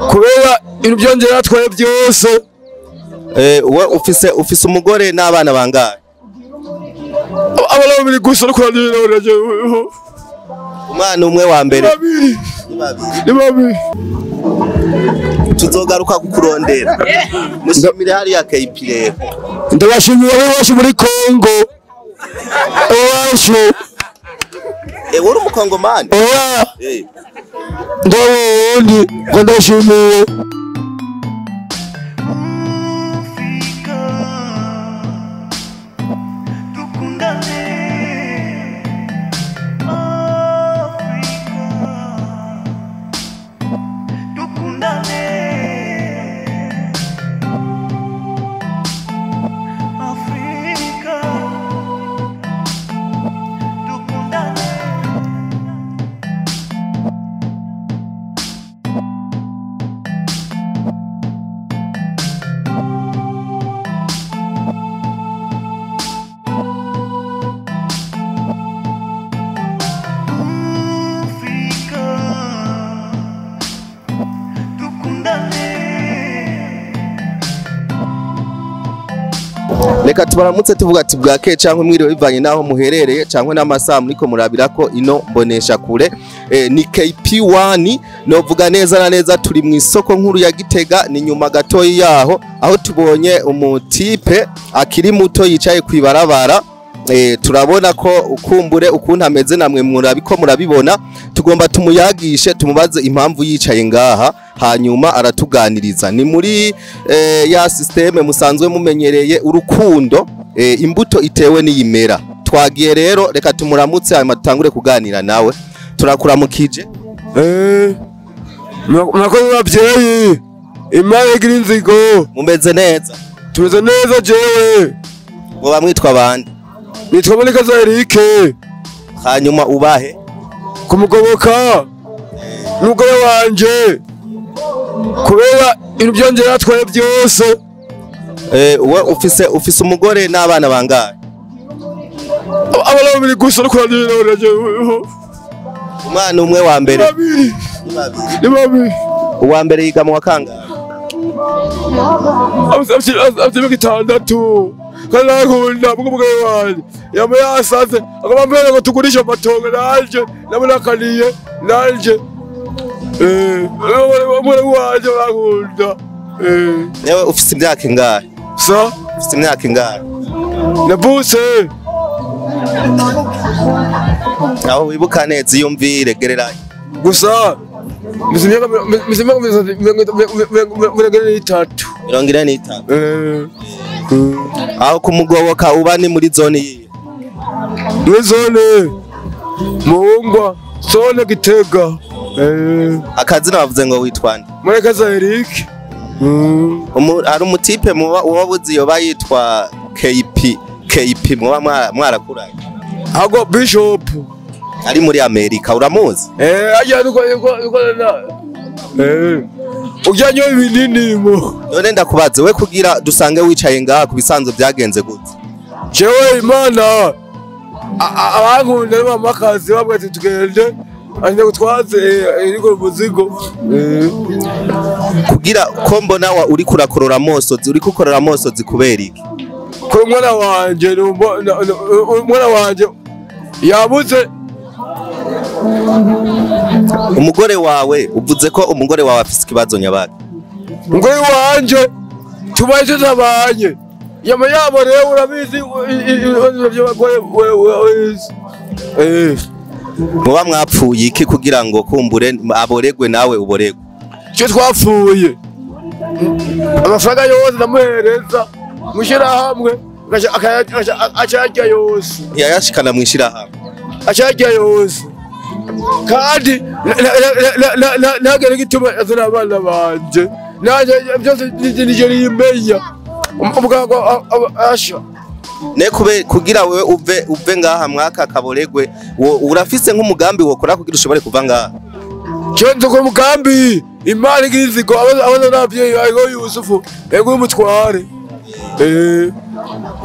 kubera ibintu byongera natwaye byose. We ufise umugore n'abana bangahe? Abana babiri gusa no kurandira umwana umwe wa mbere. Ni babiri. Tuzogaruka kukurondera. Mushimire hariya KP rero. Ndabashimira bose muri Kongo. Ewasho. Uri umukongomani? Ndawundi ndashimiye. Reka tubaramutse tuvuga ati bwake cyangwa mwiriwe bivanye naho muherereye cyangwa n'amasaha muriko murabirako ino mbonesha kure. Ni KP1 novuga neza na neza turi mu isoko nkuru ya Gitega, ni nyuma gato yaho aho tubonye umutipe akiri muto yicaye kwibarabara. Turabona ko ukumbure ukuntu ameze namwe murabiko murabibona, tugomba tumuyagishe tumubaze impamvu yicaye ngaha hanyuma aratuganiriza. Ni muri ya systeme musanzwe mumenyereye urukundo, imbuto itewe n'iyimera. Twagiye rero reka tumuramutse hanyuma tutangure kuganira nawe. Turakuramukije. Mwakoze babyeyi. Imana igira inzigo. Mumeze neza? Tumeze neza jewe. Ngo bamwitwa bande? Nitwa Manikaza Eric. Hanyuma ubahe? Kumugoboka. N'umugore wanje. Kubera ibintu byongera natwaye byose. We ufise umugore n'abana bangahe? Abana babiri gusa no kurandira umwana umwe wa mbere. Ni babiri. Uwa mbere yiga mu wa kangahe? Afite gatandatu. Kana nkunda umugore wanje yama yasaze akabambera ngo tugurisha amatongo nanje nabonakaniye nanje umugore wanje bakunda. Yewe ufite imyaka ingahe? Ufite imyaka ingahe? Nabuse aho wibuka neza iyo mvire gereranye gusa mizimyaka 43. Aho kumugoboka uba ni muri zone yiye? Muri zone Muhungwa, zone Gitega. Akazi navuze ngo witwande? Manikaza Eric. Ari umutipe uba buzi yoba yitwa KP muba mwarakuranye? Ago Bishop ari muri Amerika, uramuzi? Ajya nuko ujyanyo ibinini mo. None ndakubaze we kugira dusange wicaye ngaha ku bisanzwe byagenze gute? Jewe Imana abankunda n'amakazi babwe tugende anje gutwaze iriko muzigo. Kugira ko mbona uri kurakorora amosozi, uri kukorora amosozi kubera iki? Ko mwana wanje yabuze. Umugore wawe uvuze ko umugore wawe afise ikibazo nyabaki? Umugore wanje tubaye tutabanye yama yabo rero urabizi by'abagore muba mwapfuye iki kugira ngo kumbure aboregwe nawe uboregwe? Cyo twapfuye amafaranga yose namuhereza mushira hamwe akajya yose yayashikana mwishira hamwe akajya yose kandi nagere gituma azana abana banje naje byose nije rimenya umugabo asha ne kugira wewe uve ngaha mwaka kaboregwe urafise nk'umugambi wokora kugira ushobore kuva ngaha? Cyo ko mugambi Imana igizigo abana nabyeyi ayo Yusufu ego umutware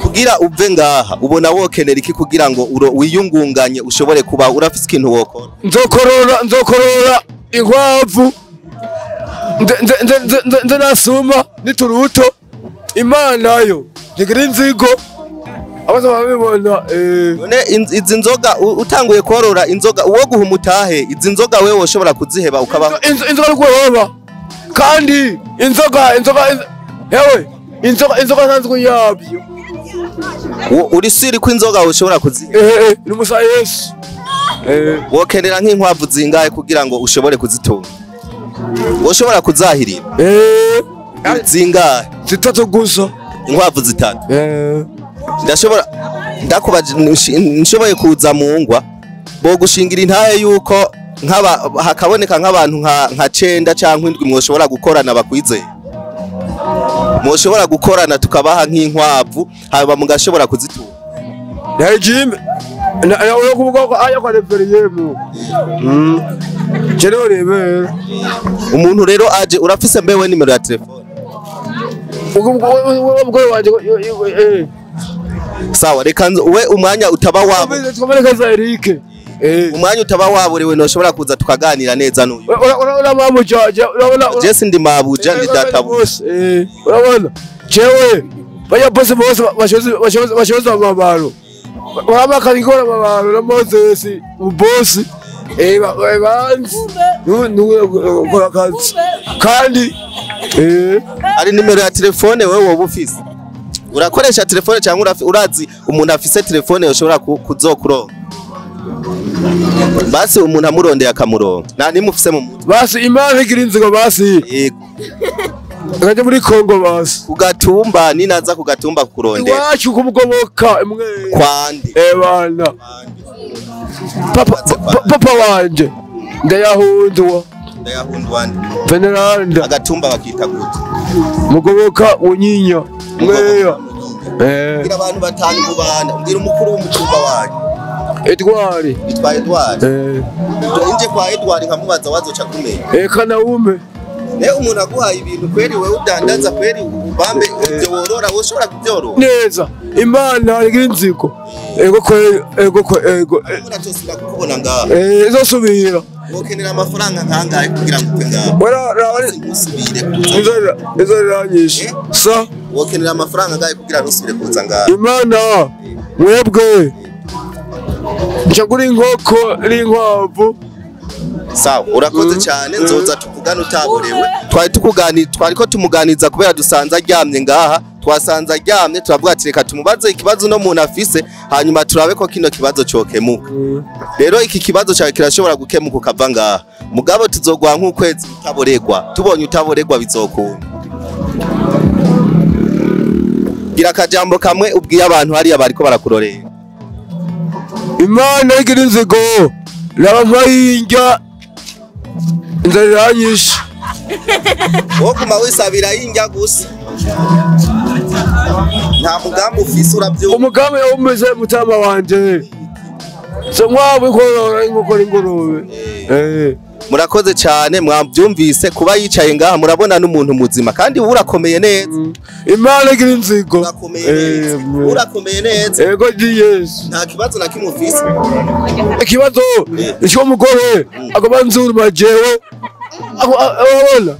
kugira uve ngaha ubona wokenera iki kugira ngo wiyungunganye ushobore kuba urafise ikintu wokora? Nzokorora inkwavu nze nasuma nituruto Imana yo ntigira inzigo abaza babibona none izi nzoga utanguye korora inzoga uwo guha umutahe izi nzoga wewe woshobora kuziheba ukaba inzoga rwoba kandi inzoga ntanzwe yabyo uri siri ko inzoga woshobora kuziha ni musa Yesu wokenera nk'inkwavu zingahe kugira ngo ushobore kuzitunga woshobora kuzahirira zingahe 3 gusa inkwavu 3 ndashobora ndakubaje nshoboye kuza mu ngwa bo gushingira intaye yuko hakaboneka nk'abantu nka 9 cyangwa 7 mwoshobora gukorana bakwizeye mwoshobora gukorana tukabaha nk'inkwavu haba mugashobora kuzitunga yajime na kuvuga aya kwa referiyemu Chero rebe umuntu rero aje urafise mbewe nimero ya telefone ubwo wanje sawa reka we umwanya utaba wabo tukomereka Eric umwanya utaba waborewe noshobora kuza tukaganira neza n'uyu urabona mamujaje urabona Jesse ndi mabuja ndi data bose urabona jewe baya bose bashoza amabaro urabona kangora amabaro na Moses ubosi banzi gukora kazi kandi ari nimero ya telefone wewe wowe ufise urakoresha telefone cyangwa urazi umuntu afise telefone yoshobora kuzokuronka basi umuntu amurondeye akamuronka nta nimufise mu mutwe basi Imana igira inzigo basi yego ngaje muri Kongo basi kugatumba ninaza kugatumba kurondera iwacu kumugoboka imwe kwandi bana papa wanje ndayahundwa Veneranda agatumba bakita gute mugoboka unyinya mweya ngira abantu batanu mubana ngira umukuru w'umutumba wanyu Edward bitwa Edward inje kwa Edward nkamubaza wazoca kumenya kana ume umuntu aguhaye ibintu kweri wewe udandaza kweri ubambe ibyo worora woshobora kubyorora neza Imana igira inzigo ego uratosira kukubona ngaha izosubira wokenera amafaranga nkangahe kugira ngo ngaha usubire izoranyisha sa wokenera amafaranga nkangahe kugira ngo usubire kuza ngaha Imana mwebwe nshagura inkoko n'inkwavu sawa urakoze cyane nzoza tukugana utaborewe twari ko tumuganiza kubera dusanze aryamye ngaha twasanze aryamye turavuga ati reka tumubaze ikibazo no muntu afise hanyuma turabe ko kino kibazo cyokemuka rero iki kibazo cyawe kirashobora gukemuka ukava ngaha mugabo tuzogwa nk'ukwezi utaboregwa tubonye utaboregwa bizokunda gira akajambo kamwe ubwiye abantu hariya bariko barakurorera Imana igira inzigo n'abayinjya nzaranyisha wo kuma wisabira yinjya gusa nta mugambi ufise urabyumva umugambi umeze mutama wanje so mwawe korora inkoko n'ingurube murakoze cyane mwabyumvise kuba yicaye ngaha murabona n'umuntu muzima kandi urakomeye neza Imana igira inzigo urakomeye neza ego Yesu nta kibazo na kimwe ufise ikibazo icyo mugore agoma nzuru majewe abona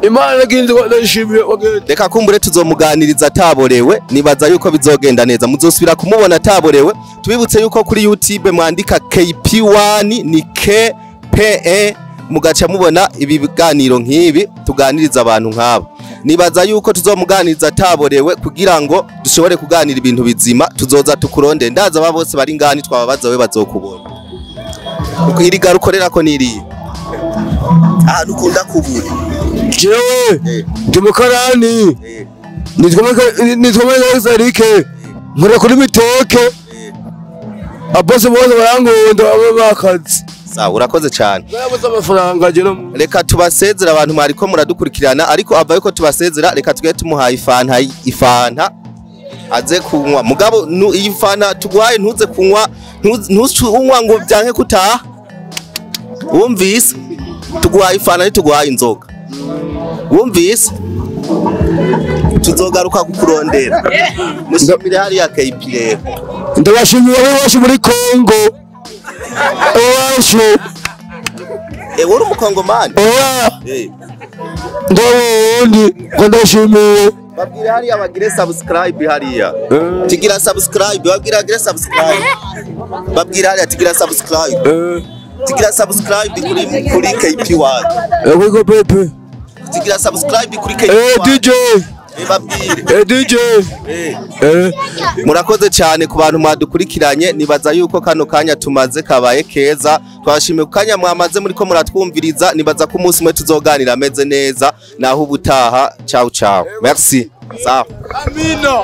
Imana igira inzigo ndashimiye reka kumbure tuzomuganiriza ataborewe nibaza yuko bizogenda neza muzosubira kumubona ataborewe tubibutse yuko kuri YouTube mwandika KP1 ni KPE mugaca mubona ibi biganiro nk'ibi tuganiriza abantu nk'abo nibaza yuko tuzomuganiriza ataborewe kugira ngo dushobore kuganira ibintu bizima tuzoza tukuronde ndaza aba bose bari ngani twababaza we bazokubona uko iri garukorera ko niri dukunda kubura jewe ndumukarani nitwa Eric nkora kuri mitoke abose bose barangunda abo bakazi sawa urakoze cyane babuze amafaranga je no reka tubasezera abantu mariko muradukurikirana ariko ava yuko tubasezera reka tugeye tumuhaye ifanta aze kunywa mugabo iyi fanta tugwaye ntuze kunywa ntuzunywa ngo byanke kutaha wumvise tugwaye ifanta tugwaye inzoga wumvise tuzogaruka kukurondera mushimire hari ya KP rero ndabashimiye bose muri Kongo uri umukongomani? Ndawundi ndashimiye. Babwire hariya bagire subscribe hariya. Tigira subscribe, babwire gire subscribe. Babwire hariya tigira subscribe. Tigira subscribe kuri KP1. Wego pepe. Tigira subscribe kuri KP1. DJ. Babwire. DJ. Murakoze cyane ku bantu mwadukurikiranye, nibaza yuko kano kanya tumaze kabaye keza. Twashimiye kanya mwamaze muri ko muratwumviriza, nibaza ko umunsi mwe tuzoganira ameze neza naho ubutaha. Ciao ciao. Merci. Sawa. Amina.